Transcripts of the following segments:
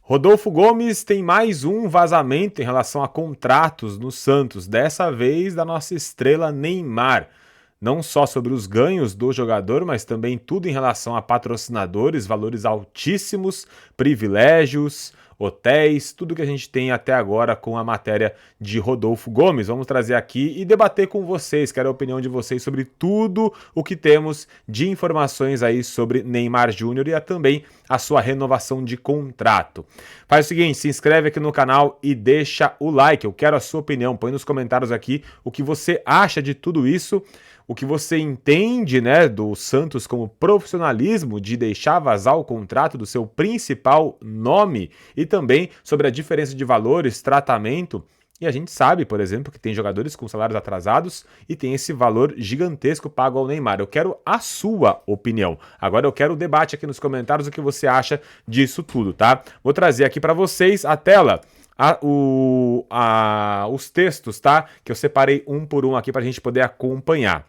Rodolfo Gomes tem mais um vazamento em relação a contratos no Santos, dessa vez da nossa estrela Neymar. Não só sobre os ganhos do jogador, mas também tudo em relação a patrocinadores, valores altíssimos, privilégios, hotéis, tudo que a gente tem até agora com a matéria de Rodolfo Gomes. Vamos trazer aqui e debater com vocês, quero a opinião de vocês sobre tudo o que temos de informações aí sobre Neymar Júnior e também a sua renovação de contrato. Faz o seguinte, se inscreve aqui no canal e deixa o like, eu quero a sua opinião, põe nos comentários aqui o que você acha de tudo isso, o que você entende, né, do Santos como profissionalismo de deixar vazar o contrato do seu principal nome e também sobre a diferença de valores, tratamento. E a gente sabe, por exemplo, que tem jogadores com salários atrasados e tem esse valor gigantesco pago ao Neymar. Eu quero a sua opinião. Agora eu quero o debate aqui nos comentários, o que você acha disso tudo, tá? Vou trazer aqui para vocês a tela. Os textos, tá? Que eu separei um por um aqui para a gente poder acompanhar.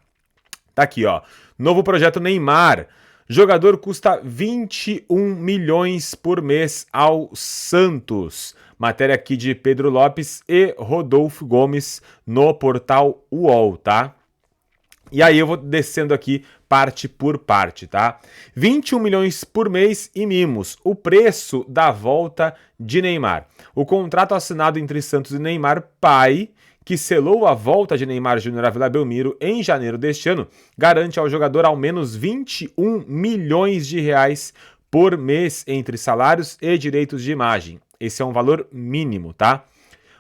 Tá aqui, ó. Novo projeto Neymar. Jogador custa 21 milhões por mês ao Santos. Matéria aqui de Pedro Lopes e Rodolfo Gomes no portal UOL, tá? E aí eu vou descendo aqui parte por parte, tá? 21 milhões por mês e mimos. O preço da volta de Neymar. O contrato assinado entre Santos e Neymar, pai, que selou a volta de Neymar Júnior a Vila Belmiro em janeiro deste ano, garante ao jogador ao menos 21 milhões de reais por mês entre salários e direitos de imagem. Esse é um valor mínimo, tá?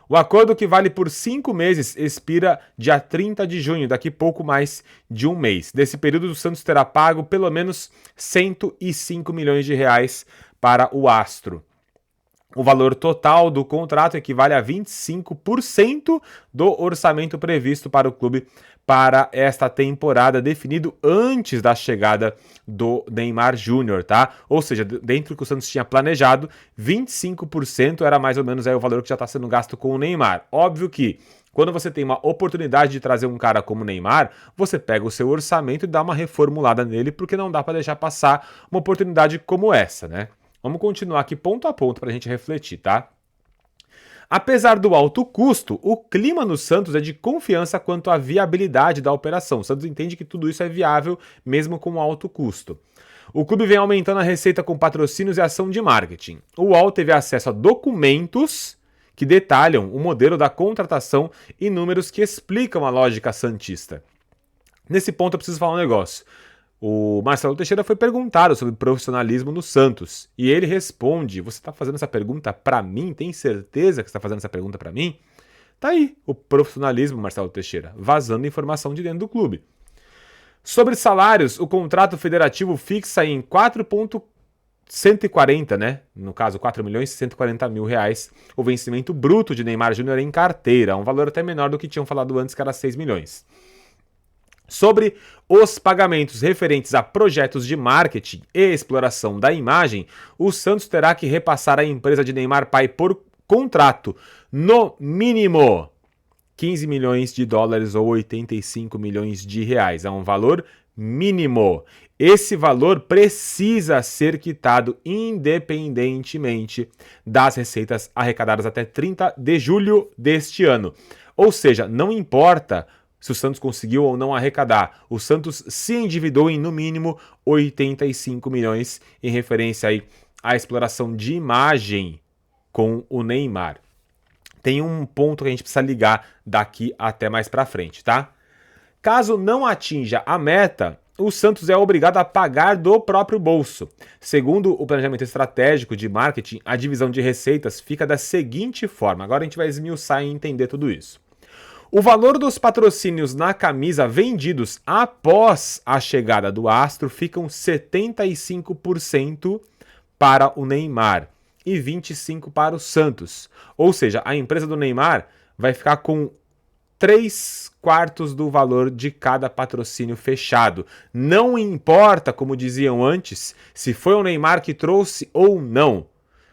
O acordo, que vale por 5 meses, expira dia 30 de junho, daqui pouco mais de um mês. Desse período, o Santos terá pago pelo menos 105 milhões de reais para o astro. O valor total do contrato equivale a 25% do orçamento previsto para o clube para esta temporada, definido antes da chegada do Neymar Júnior, tá? Ou seja, dentro do que o Santos tinha planejado, 25% era mais ou menos aí o valor que já está sendo gasto com o Neymar. Óbvio que quando você tem uma oportunidade de trazer um cara como o Neymar, você pega o seu orçamento e dá uma reformulada nele, porque não dá para deixar passar uma oportunidade como essa, né? Vamos continuar aqui ponto a ponto para a gente refletir, tá? Apesar do alto custo, o clima no Santos é de confiança quanto à viabilidade da operação. O Santos entende que tudo isso é viável, mesmo com alto custo. O clube vem aumentando a receita com patrocínios e ação de marketing. O UOL teve acesso a documentos que detalham o modelo da contratação e números que explicam a lógica santista. Nesse ponto eu preciso falar um negócio. O Marcelo Teixeira foi perguntado sobre profissionalismo no Santos e ele responde: você está fazendo essa pergunta para mim? Tem certeza que está fazendo essa pergunta para mim? Tá aí o profissionalismo, Marcelo Teixeira, vazando informação de dentro do clube. Sobre salários, o contrato federativo fixa em 4,140, né? No caso, 4 milhões e 140 mil reais, o vencimento bruto de Neymar Júnior em carteira, um valor até menor do que tinham falado antes, que era 6 milhões. Sobre os pagamentos referentes a projetos de marketing e exploração da imagem, o Santos terá que repassar à empresa de Neymar pai por contrato, no mínimo, 15 milhões de dólares ou 85 milhões de reais. É um valor mínimo. Esse valor precisa ser quitado independentemente das receitas arrecadadas até 30 de julho deste ano. Ou seja, não importa se o Santos conseguiu ou não arrecadar. O Santos se endividou em, no mínimo, 85 milhões em referência aí à exploração de imagem com o Neymar. Tem um ponto que a gente precisa ligar daqui até mais para frente, tá? Caso não atinja a meta, o Santos é obrigado a pagar do próprio bolso. Segundo o planejamento estratégico de marketing, a divisão de receitas fica da seguinte forma. Agora a gente vai esmiuçar e entender tudo isso. O valor dos patrocínios na camisa vendidos após a chegada do astro ficam 75% para o Neymar e 25% para o Santos. Ou seja, a empresa do Neymar vai ficar com 3/4 do valor de cada patrocínio fechado. Não importa, como diziam antes, se foi o Neymar que trouxe ou não.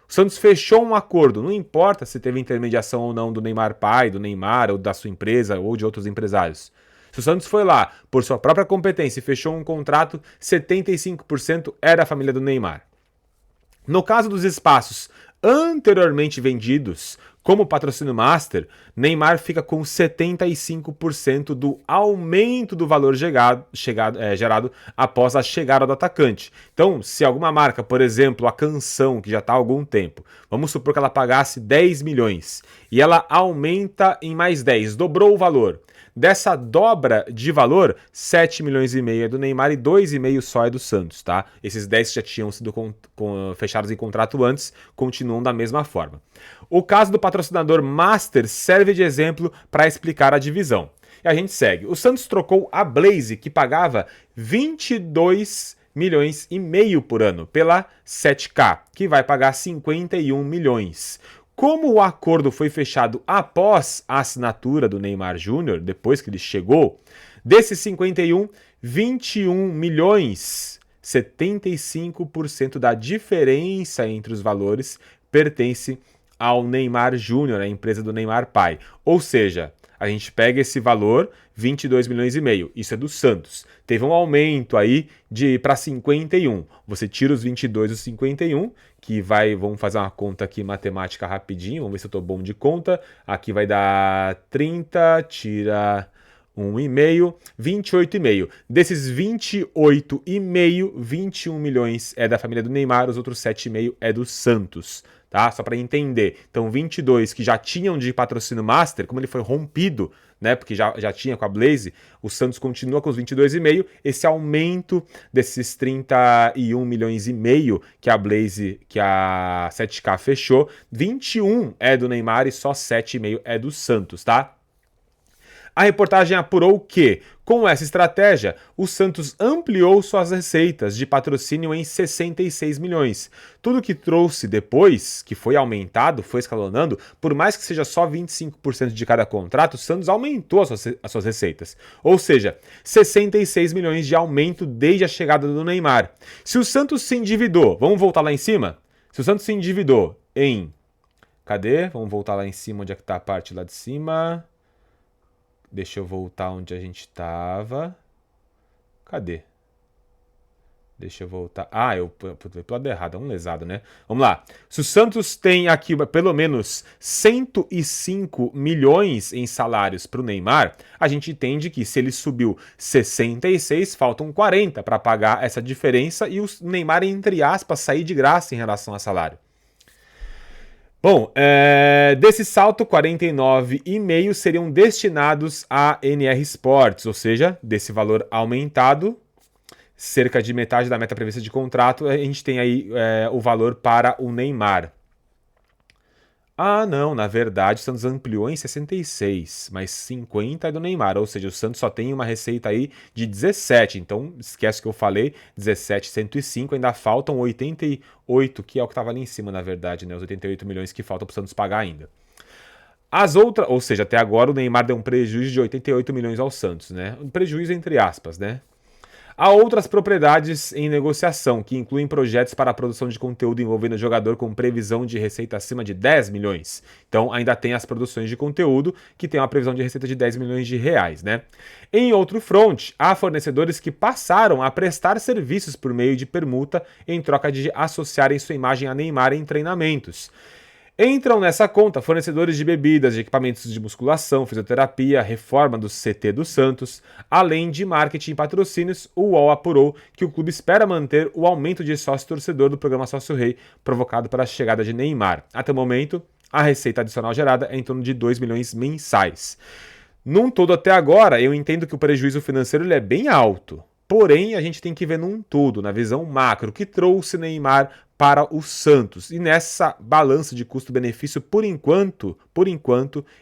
O Santos fechou um acordo, não importa se teve intermediação ou não do Neymar pai, do Neymar, ou da sua empresa, ou de outros empresários. Se o Santos foi lá, por sua própria competência, e fechou um contrato, 75% era a família do Neymar. No caso dos espaços anteriormente vendidos como patrocínio master, Neymar fica com 75% do aumento do valor gerado após a chegada do atacante. Então, se alguma marca, por exemplo, a Canção, que já está há algum tempo, vamos supor que ela pagasse 10 milhões e ela aumenta em mais 10, dobrou o valor. Dessa dobra de valor, 7 milhões e meio é do Neymar e 2,5 só é do Santos, tá? Esses 10 que já tinham sido fechados em contrato antes, continuam da mesma forma. O caso do patrocinador Master serve de exemplo para explicar a divisão. E a gente segue. O Santos trocou a Blaze, que pagava 22 milhões e meio por ano, pela 7K, que vai pagar 51 milhões. Como o acordo foi fechado após a assinatura do Neymar Júnior, depois que ele chegou, desses 51, 21 milhões, 75% da diferença entre os valores pertence ao Neymar Júnior, a empresa do Neymar pai. Ou seja, a gente pega esse valor, 22 milhões e meio, isso é do Santos. Teve um aumento aí para 51. Você tira os 22 e os 51, que vamos fazer uma conta aqui matemática rapidinho, vamos ver se eu estou bom de conta. Aqui vai dar 30, tira 1,5, 28,5. Desses 28,5, 21 milhões é da família do Neymar, os outros 7,5 é do Santos. Tá? Só para entender. Então, 22 que já tinham de patrocínio master, como ele foi rompido, né? Porque já tinha com a Blaze, o Santos continua com os 22,5. Esse aumento desses 31 milhões e meio que a Blaze, que a 7K fechou, 21 é do Neymar e só 7,5 é do Santos, tá? A reportagem apurou que, com essa estratégia, o Santos ampliou suas receitas de patrocínio em 66 milhões. Tudo que trouxe depois, que foi aumentado, foi escalonando, por mais que seja só 25% de cada contrato, o Santos aumentou as suas receitas. Ou seja, 66 milhões de aumento desde a chegada do Neymar. Se o Santos se endividou, vamos voltar lá em cima? Se o Santos se endividou em... Cadê? Vamos voltar lá em cima, onde é que está a parte lá de cima... Deixa eu voltar onde a gente estava. Cadê? Deixa eu voltar. Eu fui pro lado errado, é um lesado, né? Vamos lá. Se o Santos tem aqui pelo menos 105 milhões em salários para o Neymar, a gente entende que se ele subiu 66, faltam 40 para pagar essa diferença e o Neymar, entre aspas, sair de graça em relação a salário. Bom, desse salto, 49,5 seriam destinados a NR Sports, ou seja, desse valor aumentado, cerca de metade da meta prevista de contrato, a gente tem aí o valor para o Neymar. Não, na verdade o Santos ampliou em 66, mas 50 é do Neymar, ou seja, o Santos só tem uma receita aí de 17, então esquece que eu falei, 17, 105, ainda faltam 88, que é o que estava ali em cima, na verdade, né, os 88 milhões que faltam para o Santos pagar ainda. As outras, ou seja, até agora o Neymar deu um prejuízo de 88 milhões ao Santos, né, um prejuízo entre aspas, né. Há outras propriedades em negociação, que incluem projetos para a produção de conteúdo envolvendo o jogador com previsão de receita acima de 10 milhões. Então, ainda tem as produções de conteúdo, que tem uma previsão de receita de 10 milhões de reais, né? Em outro front, há fornecedores que passaram a prestar serviços por meio de permuta em troca de associarem sua imagem a Neymar em treinamentos. Entram nessa conta fornecedores de bebidas, de equipamentos de musculação, fisioterapia, reforma do CT do Santos, além de marketing e patrocínios. O UOL apurou que o clube espera manter o aumento de sócio-torcedor do programa Sócio Rei, provocado pela chegada de Neymar. Até o momento, a receita adicional gerada é em torno de 2 milhões mensais. Num todo até agora, eu entendo que o prejuízo financeiro ele é bem alto. Porém, a gente tem que ver num todo, na visão macro, que trouxe Neymar para o Santos. E nessa balança de custo-benefício, por enquanto,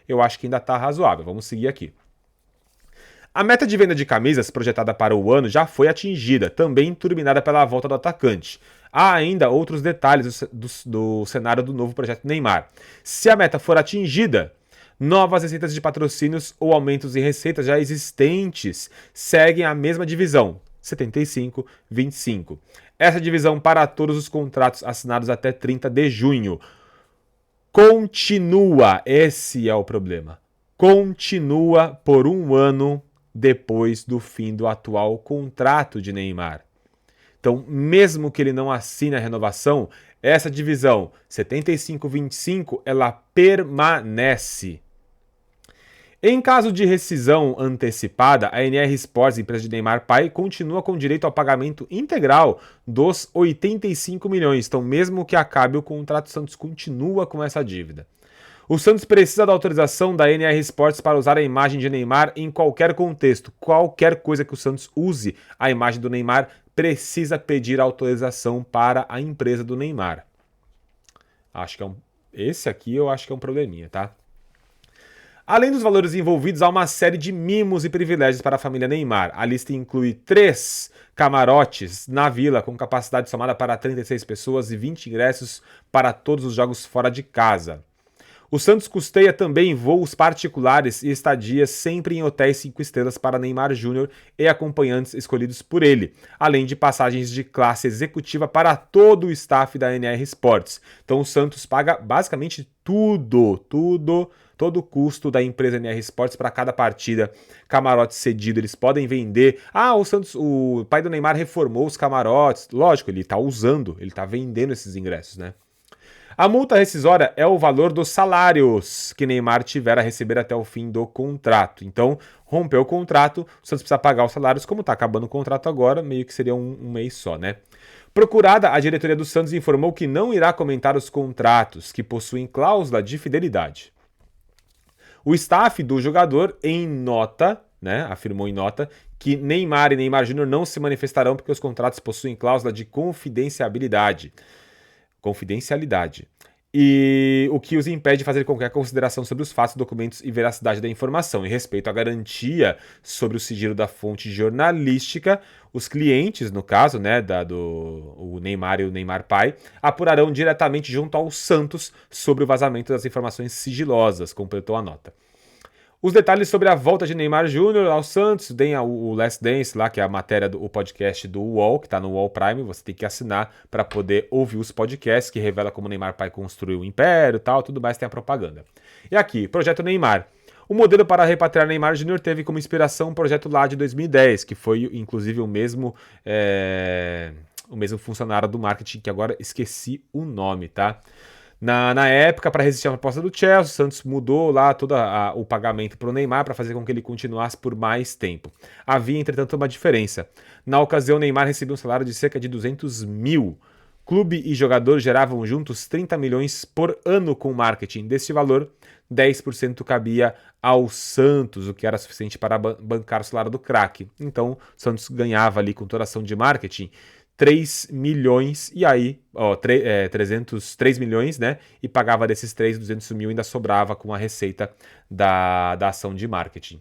eu acho que ainda está razoável. Vamos seguir aqui. A meta de venda de camisas projetada para o ano já foi atingida, também turbinada pela volta do atacante. Há ainda outros detalhes do cenário do novo projeto Neymar. Se a meta for atingida, novas receitas de patrocínios ou aumentos em receitas já existentes seguem a mesma divisão, 75, 25. Essa divisão para todos os contratos assinados até 30 de junho. Continua, esse é o problema. Continua por um ano depois do fim do atual contrato de Neymar. Então, mesmo que ele não assine a renovação, essa divisão 75-25, ela permanece. Em caso de rescisão antecipada, a NR Sports, empresa de Neymar pai, continua com direito ao pagamento integral dos 85 milhões. Então, mesmo que acabe o contrato, o Santos continua com essa dívida. O Santos precisa da autorização da NR Sports para usar a imagem de Neymar em qualquer contexto. Qualquer coisa que o Santos use a imagem do Neymar precisa pedir autorização para a empresa do Neymar. Acho que esse aqui eu acho que é um probleminha, tá? Além dos valores envolvidos, há uma série de mimos e privilégios para a família Neymar. A lista inclui 3 camarotes na Vila, com capacidade somada para 36 pessoas e 20 ingressos para todos os jogos fora de casa. O Santos custeia também voos particulares e estadias sempre em hotéis 5 estrelas para Neymar Júnior e acompanhantes escolhidos por ele, além de passagens de classe executiva para todo o staff da NR Sports. Então o Santos paga basicamente todo o custo da empresa NR Sports para cada partida. Camarote cedido, eles podem vender. O pai do Neymar reformou os camarotes. Lógico, ele está usando, ele está vendendo esses ingressos, né? A multa rescisória é o valor dos salários que Neymar tiver a receber até o fim do contrato. Então, rompeu o contrato, o Santos precisa pagar os salários. Como está acabando o contrato agora, meio que seria um mês só, né? Procurada, a diretoria do Santos informou que não irá comentar os contratos que possuem cláusula de fidelidade. O staff do jogador, em nota, né, afirmou em nota, que Neymar e Neymar Júnior não se manifestarão porque os contratos possuem cláusula de confidencialidade. E o que os impede de fazer qualquer consideração sobre os fatos, documentos e veracidade da informação. Em respeito à garantia sobre o sigilo da fonte jornalística, os clientes, no caso, né, o Neymar e o Neymar pai, apurarão diretamente junto ao Santos sobre o vazamento das informações sigilosas, completou a nota. Os detalhes sobre a volta de Neymar Júnior ao Santos, tem o Last Dance lá, que é a matéria do podcast do UOL, que está no UOL Prime, você tem que assinar para poder ouvir os podcasts, que revela como Neymar pai construiu o império e tal, tudo mais, tem a propaganda. E aqui, Projeto Neymar. O modelo para repatriar Neymar Júnior teve como inspiração um projeto lá de 2010, que foi inclusive o mesmo funcionário do marketing, que agora esqueci o nome, tá? Na época, para resistir à proposta do Chelsea, o Santos mudou lá todo o pagamento para o Neymar para fazer com que ele continuasse por mais tempo. Havia, entretanto, uma diferença. Na ocasião, o Neymar recebia um salário de cerca de 200 mil. Clube e jogador geravam juntos 30 milhões por ano com marketing. Deste valor, 10% cabia ao Santos, o que era suficiente para bancar o salário do craque. Então, o Santos ganhava ali com toda a ação de marketing 3 milhões, e aí, 3 milhões, né? E pagava desses 200 mil, ainda sobrava com a receita da ação de marketing.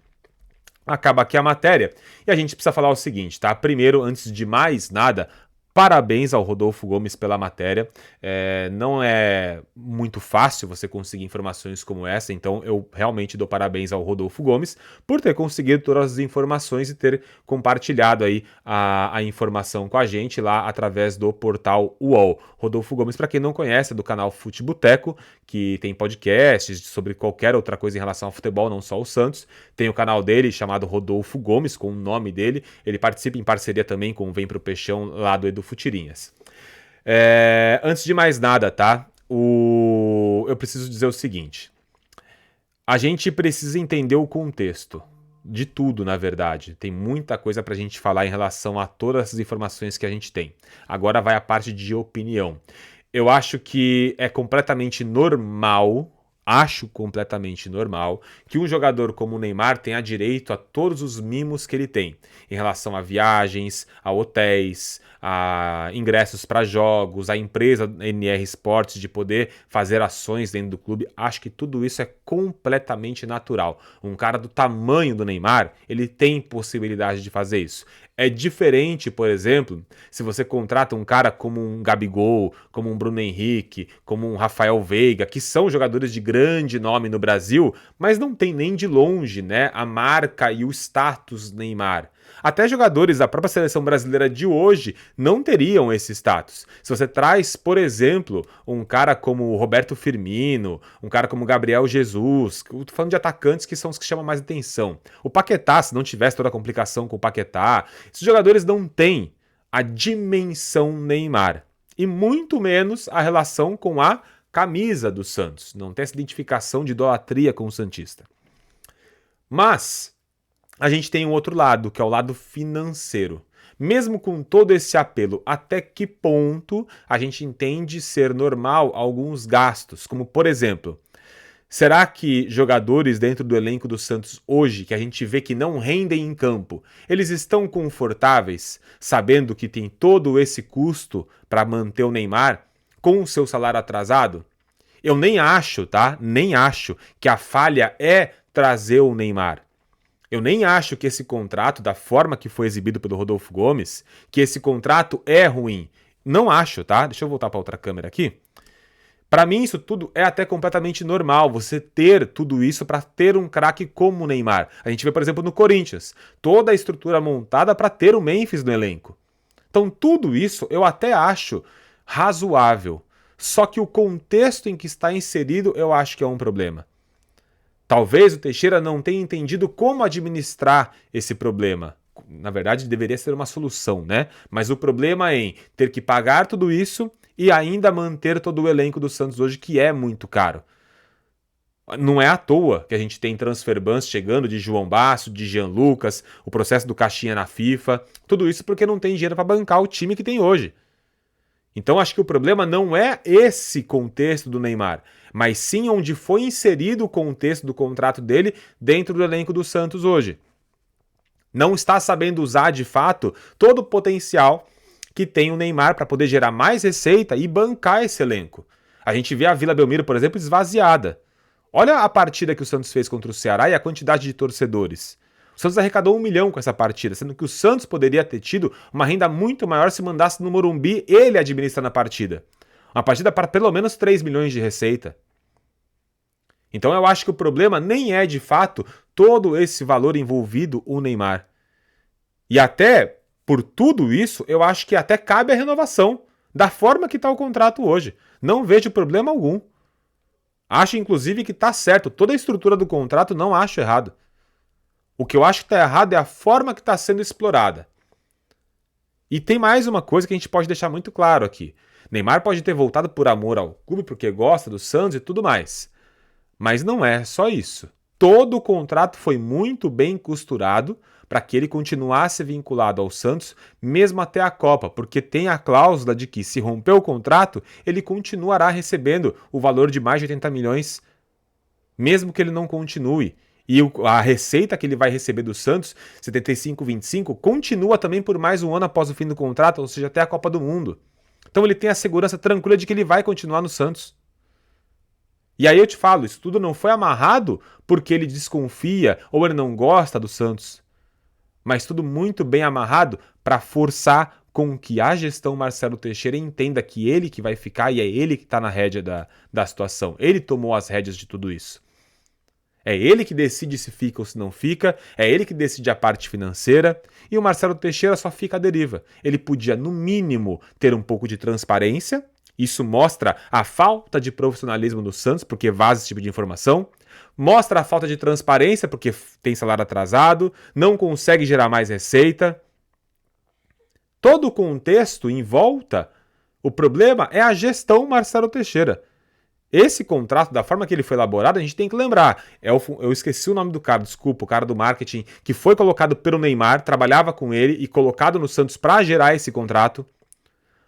Acaba aqui a matéria, e a gente precisa falar o seguinte, tá? Primeiro, antes de mais nada, parabéns ao Rodolfo Gomes pela matéria. Não é muito fácil você conseguir informações como essa, então eu realmente dou parabéns ao Rodolfo Gomes por ter conseguido todas as informações e ter compartilhado aí a informação com a gente lá através do portal UOL. Rodolfo Gomes, para quem não conhece, é do canal Fute Boteco, que tem podcasts sobre qualquer outra coisa em relação ao futebol, não só o Santos. Tem o canal dele chamado Rodolfo Gomes, com o nome dele. Ele participa em parceria também com o Vem Pro Peixão lá do Edu Futirinhas. Antes de mais nada, tá? Eu preciso dizer o seguinte. A gente precisa entender o contexto de tudo, na verdade. Tem muita coisa pra gente falar em relação a todas as informações que a gente tem. Agora vai a parte de opinião. Eu acho que é completamente normal... que um jogador como o Neymar tenha direito a todos os mimos que ele tem em relação a viagens, a hotéis, a ingressos para jogos, a empresa NR Sports de poder fazer ações dentro do clube. Acho que tudo isso é completamente natural. Um cara do tamanho do Neymar, ele tem possibilidade de fazer isso. É diferente, por exemplo, se você contrata um cara como um Gabigol, como um Bruno Henrique, como um Rafael Veiga, que são jogadores de grande nome no Brasil, mas não tem nem de longe, né, a marca e o status Neymar. Até jogadores da própria seleção brasileira de hoje não teriam esse status. Se você traz, por exemplo, um cara como o Roberto Firmino, um cara como o Gabriel Jesus, eu tô falando de atacantes que são os que chamam mais atenção. O Paquetá, se não tivesse toda a complicação com o Paquetá, esses jogadores não têm a dimensão Neymar. e muito menos a relação com a camisa do Santos. Não tem essa identificação de idolatria com o santista. Mas a gente tem um outro lado, que é o lado financeiro. Mesmo com todo esse apelo, até que ponto a gente entende ser normal alguns gastos? Como, por exemplo, será que jogadores dentro do elenco do Santos hoje, que a gente vê que não rendem em campo, eles estão confortáveis, sabendo que tem todo esse custo para manter o Neymar com o seu salário atrasado? Eu nem acho, tá? Nem acho que a falha é trazer o Neymar. Eu nem acho que esse contrato, da forma que foi exibido pelo Rodolfo Gomes, que esse contrato é ruim. Não acho, tá? Deixa eu voltar para outra câmera aqui. Para mim, isso tudo é até completamente normal, você ter tudo isso para ter um craque como o Neymar. A gente vê, por exemplo, no Corinthians, toda a estrutura montada para ter o Memphis no elenco. Então, tudo isso eu até acho razoável. Só que o contexto em que está inserido eu acho que é um problema. Talvez o Teixeira não tenha entendido como administrar esse problema. Na verdade, deveria ser uma solução, né? Mas o problema é em ter que pagar tudo isso e ainda manter todo o elenco do Santos hoje, que é muito caro. Não é à toa que a gente tem transfer bans chegando de João Basso, de Jean Lucas, o processo do Caixinha na FIFA, tudo isso porque não tem dinheiro para bancar o time que tem hoje. Então acho que o problema não é esse contexto do Neymar, mas sim onde foi inserido o contexto do contrato dele dentro do elenco do Santos hoje. Não está sabendo usar de fato todo o potencial que tem o Neymar para poder gerar mais receita e bancar esse elenco. A gente vê a Vila Belmiro, por exemplo, esvaziada. Olha a partida que o Santos fez contra o Ceará e a quantidade de torcedores. O Santos arrecadou 1 milhão com essa partida, sendo que o Santos poderia ter tido uma renda muito maior se mandasse no Morumbi ele administrando a partida. Uma partida para pelo menos 3 milhões de receita. Então eu acho que o problema nem é de fato todo esse valor envolvido o Neymar. E até por tudo isso, eu acho que até cabe a renovação da forma que está o contrato hoje. Não vejo problema algum. Acho inclusive que está certo. Toda a estrutura do contrato não acho errado. O que eu acho que está errado é a forma que está sendo explorada. E tem mais uma coisa que a gente pode deixar muito claro aqui. Neymar pode ter voltado por amor ao clube, porque gosta do Santos e tudo mais. Mas não é só isso. Todo o contrato foi muito bem costurado para que ele continuasse vinculado ao Santos, mesmo até a Copa, porque tem a cláusula de que, se romper o contrato, ele continuará recebendo o valor de mais de 80 milhões, mesmo que ele não continue. E a receita que ele vai receber do Santos, 75,25, continua também por mais um ano após o fim do contrato, ou seja, até a Copa do Mundo. Então ele tem a segurança tranquila de que ele vai continuar no Santos. E aí eu te falo, isso tudo não foi amarrado porque ele desconfia ou ele não gosta do Santos. Mas tudo muito bem amarrado para forçar com que a gestão Marcelo Teixeira entenda que ele que vai ficar e é ele que está na rédea da situação. Ele tomou as rédeas de tudo isso. É ele que decide se fica ou se não fica, é ele que decide a parte financeira, e o Marcelo Teixeira só fica à deriva. Ele podia, no mínimo, ter um pouco de transparência, isso mostra a falta de profissionalismo do Santos, porque vaza esse tipo de informação, mostra a falta de transparência, porque tem salário atrasado, não consegue gerar mais receita. Todo o contexto em volta, o problema é a gestão Marcelo Teixeira. Esse contrato, da forma que ele foi elaborado, a gente tem que lembrar. Eu esqueci o nome do cara, desculpa, o cara do marketing, que foi colocado pelo Neymar, trabalhava com ele e colocado no Santos para gerar esse contrato.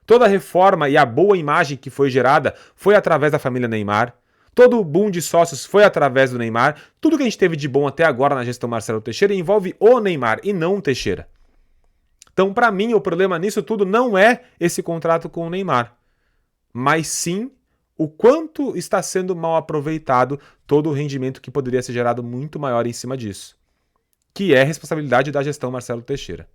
Toda a reforma e a boa imagem que foi gerada foi através da família Neymar. Todo o boom de sócios foi através do Neymar. Tudo que a gente teve de bom até agora na gestão Marcelo Teixeira envolve o Neymar e não o Teixeira. Então, para mim, o problema nisso tudo não é esse contrato com o Neymar, mas sim o quanto está sendo mal aproveitado todo o rendimento que poderia ser gerado muito maior em cima disso, que é responsabilidade da gestão Marcelo Teixeira.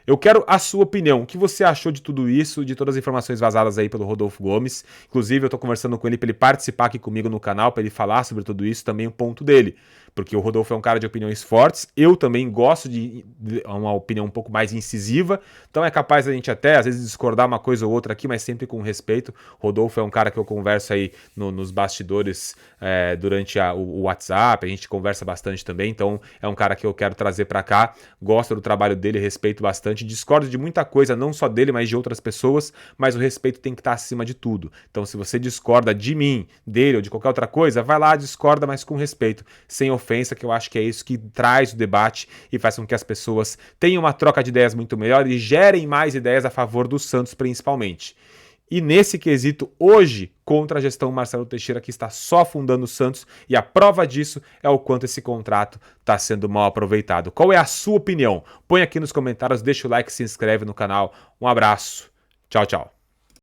Eu quero a sua opinião. O que você achou de tudo isso, de todas as informações vazadas aí pelo Rodolfo Gomes? Inclusive, eu estou conversando com ele para ele participar aqui comigo no canal, para ele falar sobre tudo isso, também o ponto dele. Porque o Rodolfo é um cara de opiniões fortes, eu também gosto de uma opinião um pouco mais incisiva, então é capaz a gente até, às vezes, discordar uma coisa ou outra aqui, mas sempre com respeito. O Rodolfo é um cara que eu converso aí nos bastidores durante o WhatsApp, a gente conversa bastante também, então é um cara que eu quero trazer para cá, gosto do trabalho dele, respeito bastante, importante. Discordo de muita coisa, não só dele, mas de outras pessoas, mas o respeito tem que estar acima de tudo. Então, se você discorda de mim, dele ou de qualquer outra coisa, vai lá, discorda, mas com respeito, sem ofensa, que eu acho que é isso que traz o debate e faz com que as pessoas tenham uma troca de ideias muito melhor e gerem mais ideias a favor do Santos, principalmente. E nesse quesito, hoje, contra a gestão Marcelo Teixeira, que está só afundando o Santos, e a prova disso é o quanto esse contrato está sendo mal aproveitado. Qual é a sua opinião? Põe aqui nos comentários, deixa o like, se inscreve no canal. Um abraço. Tchau, tchau.